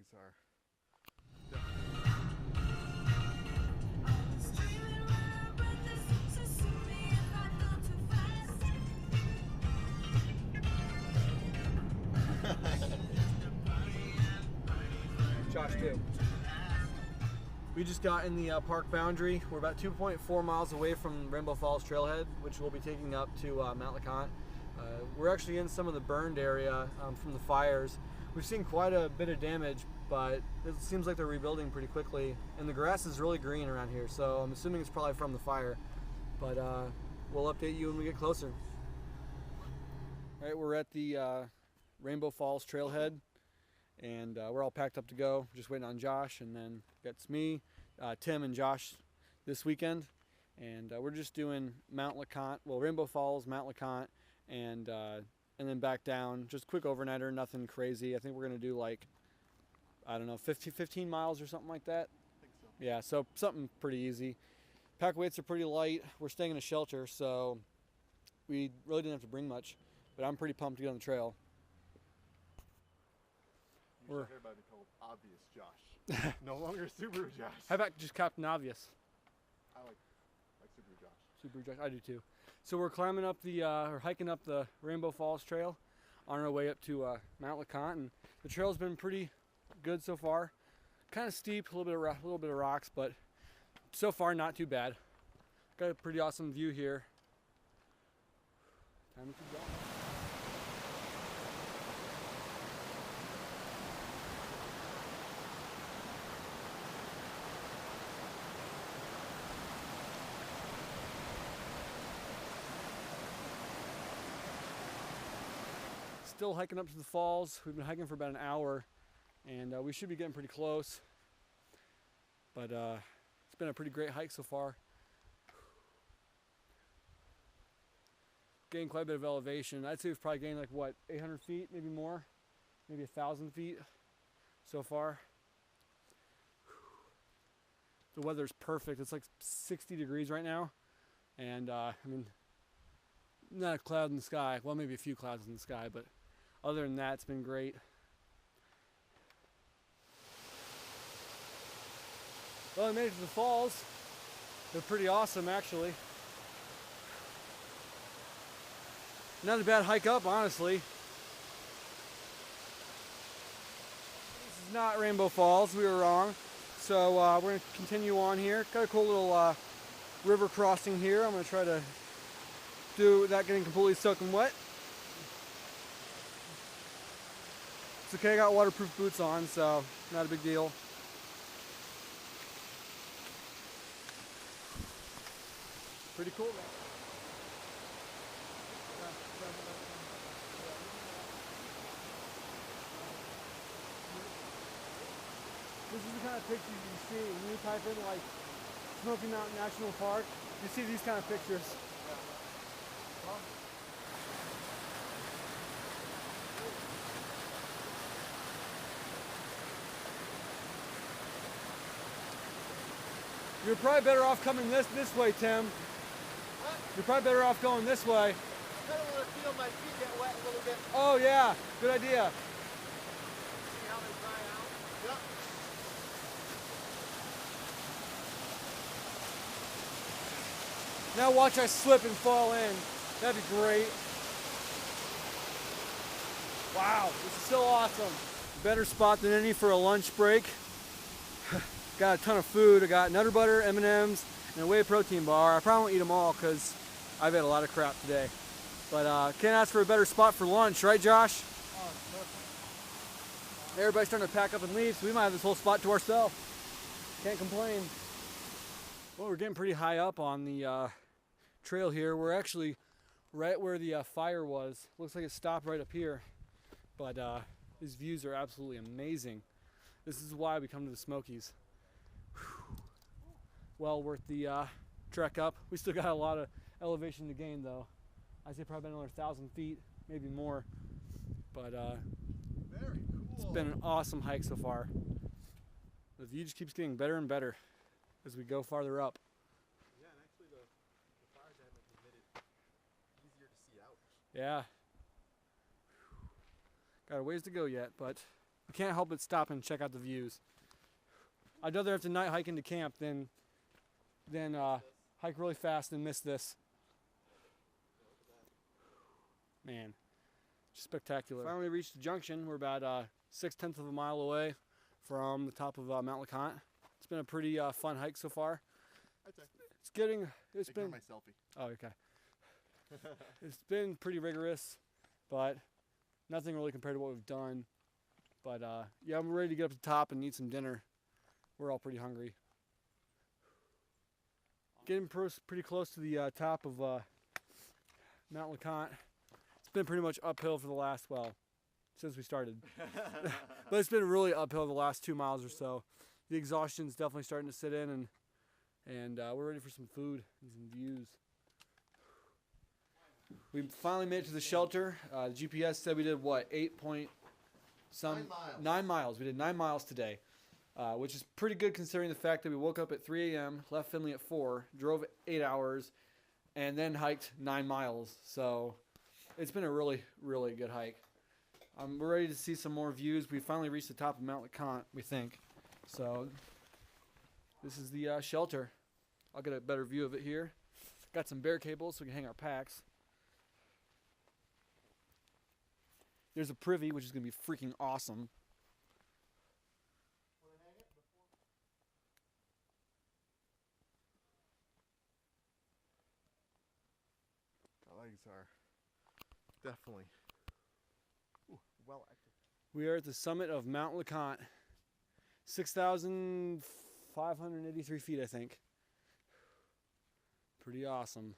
Smokies are. Josh too. We just got in the park boundary. We're about 2.4 miles away from Rainbow Falls Trailhead, which we'll be taking up to Mount LeConte. We're actually in some of the burned area from the fires. We've seen quite a bit of damage, but it seems like they're rebuilding pretty quickly. And the grass is really green around here, so I'm assuming it's probably from the fire. But we'll update you when we get closer. All right, we're at the Rainbow Falls Trailhead, and we're all packed up to go. Just waiting on Josh, and then it's me, Tim, and Josh this weekend. And we're just doing Mount LeConte, well, Rainbow Falls, Mount LeConte, and then back down. Just quick overnighter, nothing crazy. I think we're gonna do like, I don't know, 15 miles or something like that. I think so. Yeah, so something pretty easy. Pack weights are pretty light. We're staying in a shelter, so we really didn't have to bring much, but I'm pretty pumped to get on the trail. You should everybody be called Obvious Josh. No longer Subaru Josh. How about just Captain Obvious? I like Subaru Josh. Subaru Josh, I do too. So we're climbing up or hiking up the Rainbow Falls Trail on our way up to Mount LeConte, and the trail's been pretty good so far. Kind of steep, a little bit of rocks, but so far not too bad. Got a pretty awesome view here. Time to keep going. Still hiking up to the falls. We've been hiking for about an hour, and we should be getting pretty close. But it's been a pretty great hike so far. Gained quite a bit of elevation. I'd say we've probably gained like what, 800 feet, maybe more, maybe 1,000 feet so far. The weather's perfect. It's like 60 degrees right now, and I mean, not a cloud in the sky. Well, maybe a few clouds in the sky, but other than that, it's been great. Well, I made it to the falls. They're pretty awesome, actually. Not a bad hike up, honestly. This is not Rainbow Falls. We were wrong. So we're going to continue on here. Got a cool little river crossing here. I'm going to try to do without getting completely soaking wet. It's okay, I got waterproof boots on, so not a big deal. Pretty cool, man. This is the kind of pictures you see when you type in like Smoky Mountain National Park. You see these kind of pictures. You're probably better off coming this way, Tim. What? You're probably better off going this way. I kind of want to feel my feet get wet a little bit. Oh yeah, good idea. See how they dry out? Yep. Now watch I slip and fall in. That'd be great. Wow, this is so awesome. Better spot than any for a lunch break. Got a ton of food. I got Nutter Butter, M&Ms, and a whey protein bar. I probably won't eat them all because I've had a lot of crap today. But can't ask for a better spot for lunch, right, Josh? Oh, it's perfect. Everybody's starting to pack up and leave, so we might have this whole spot to ourselves. Can't complain. Well, we're getting pretty high up on the trail here. We're actually right where the fire was. Looks like it stopped right up here. But these views are absolutely amazing. This is why we come to the Smokies. Well worth the trek up. We still got a lot of elevation to gain though. I'd say probably another 1,000 feet, maybe more. But Very cool. it's been an awesome hike so far. The view just keeps getting better and better as we go farther up. Yeah, and actually the fire damage has made it easier to see out. Yeah. Got a ways to go yet, but I can't help but stop and check out the views. I'd rather have to night hike into camp than hike really fast and miss this. Man, just spectacular. Finally reached the junction. We're about 6/10 of a mile away from the top of Mount LeConte. It's been a pretty fun hike so far. I'd say. It's Ignore been my selfie. Oh, okay. It's been pretty rigorous, but nothing really compared to what we've done. But yeah, I'm ready to get up to the top and eat some dinner. We're all pretty hungry. Getting pretty close to the top of Mount LeConte. It's been pretty much uphill for the last, well, since we started. But it's been really uphill the last 2 miles or so. The exhaustion's definitely starting to sit in, and we're ready for some food and some views. We finally made it to the shelter. The GPS said we did what, 9 miles. 9 miles. We did 9 miles today, which is pretty good considering the fact that we woke up at 3 a.m., left Finley at 4, drove 8 hours, and then hiked 9 miles. So it's been a really, really good hike. We're ready to see some more views. We finally reached the top of Mount LeConte, we think. So this is the shelter. I'll get a better view of it here. Got some bear cables so we can hang our packs. There's a privy, which is going to be freaking awesome. My legs are definitely well active. We are at the summit of Mount LeConte. 6,583 feet, I think. Pretty awesome.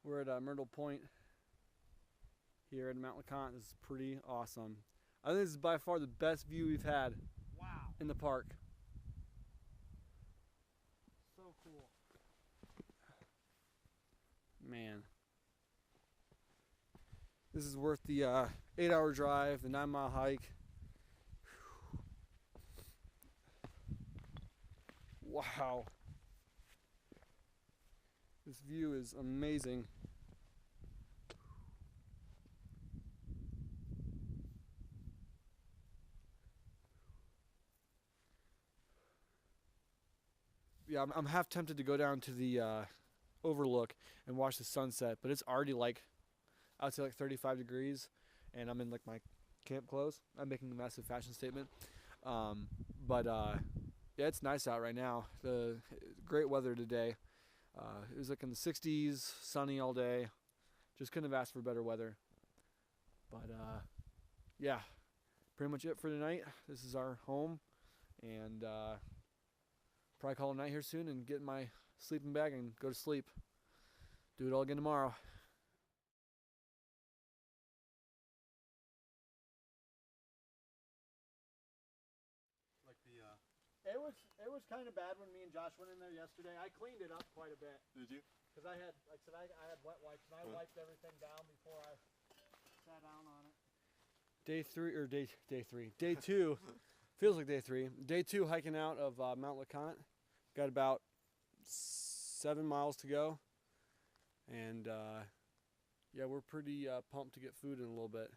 We're at Myrtle Point here at Mount LeConte. This is pretty awesome. I think this is by far the best view we've had in the park. So cool. Man. This is worth the 8-hour drive, the 9-mile hike. Wow. This view is amazing. Yeah, I'm half tempted to go down to the overlook and watch the sunset, but it's already like, I would say like 35 degrees, and I'm in like my camp clothes. I'm making a massive fashion statement. Yeah, it's nice out right now. The great weather today. It was like in the 60s, sunny all day. Just couldn't have asked for better weather. But yeah, pretty much it for tonight. This is our home, and probably call it a night here soon and get in my sleeping bag and go to sleep. Do it all again tomorrow. Like the It was kind of bad when me and Josh went in there yesterday. I cleaned it up quite a bit. Did you? Because I had, like I said, I had wet wipes, and I wiped everything down before I sat down on it. Day 2. Feels like day 3. Day 2 hiking out of Mount LeConte. Got about 7 miles to go. And yeah, we're pretty pumped to get food in a little bit.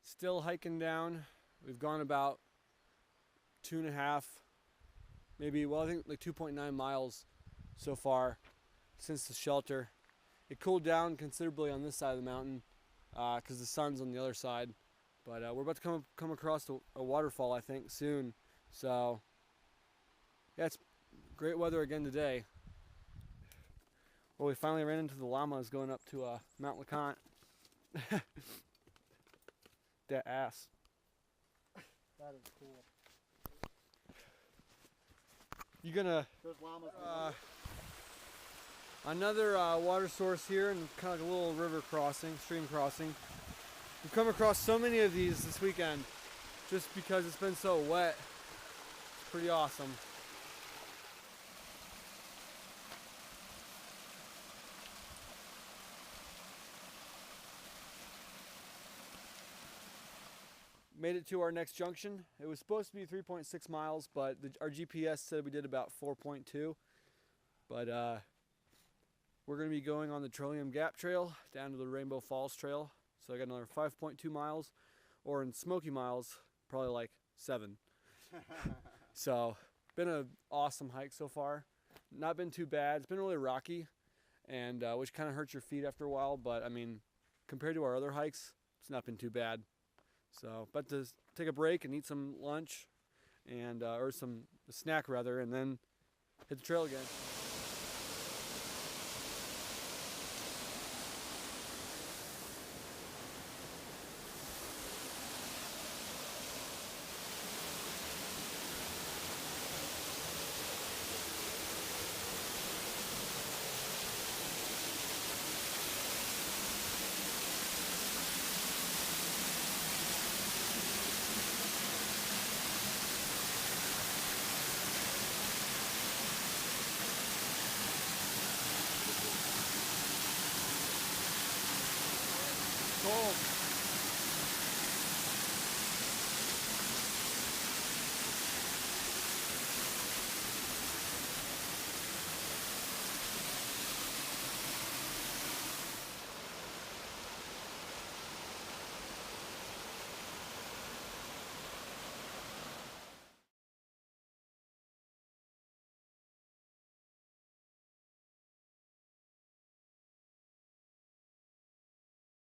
Still hiking down. We've gone about 2.5, maybe, well, I think like 2.9 miles so far since the shelter. It cooled down considerably on this side of the mountain because the sun's on the other side. But we're about to come across a waterfall, I think, soon. So yeah, it's great weather again today. Well, we finally ran into the llamas going up to Mount LeConte. That ass. That is cool. You gonna another water source here, and kind of like a little river crossing, stream crossing. We've come across so many of these this weekend, just because it's been so wet. It's pretty awesome. made it to our next junction. It was supposed to be 3.6 miles, but our GPS said we did about 4.2. But we're going to be going on the Trillium Gap Trail down to the Rainbow Falls Trail. So I got another 5.2 miles, or in Smoky miles, probably like 7. So been an awesome hike so far. Not been too bad. It's been really rocky, and which kind of hurts your feet after a while. But I mean, compared to our other hikes, it's not been too bad. So, but to take a break and eat some lunch, and or some snack rather, and then hit the trail again. Cold.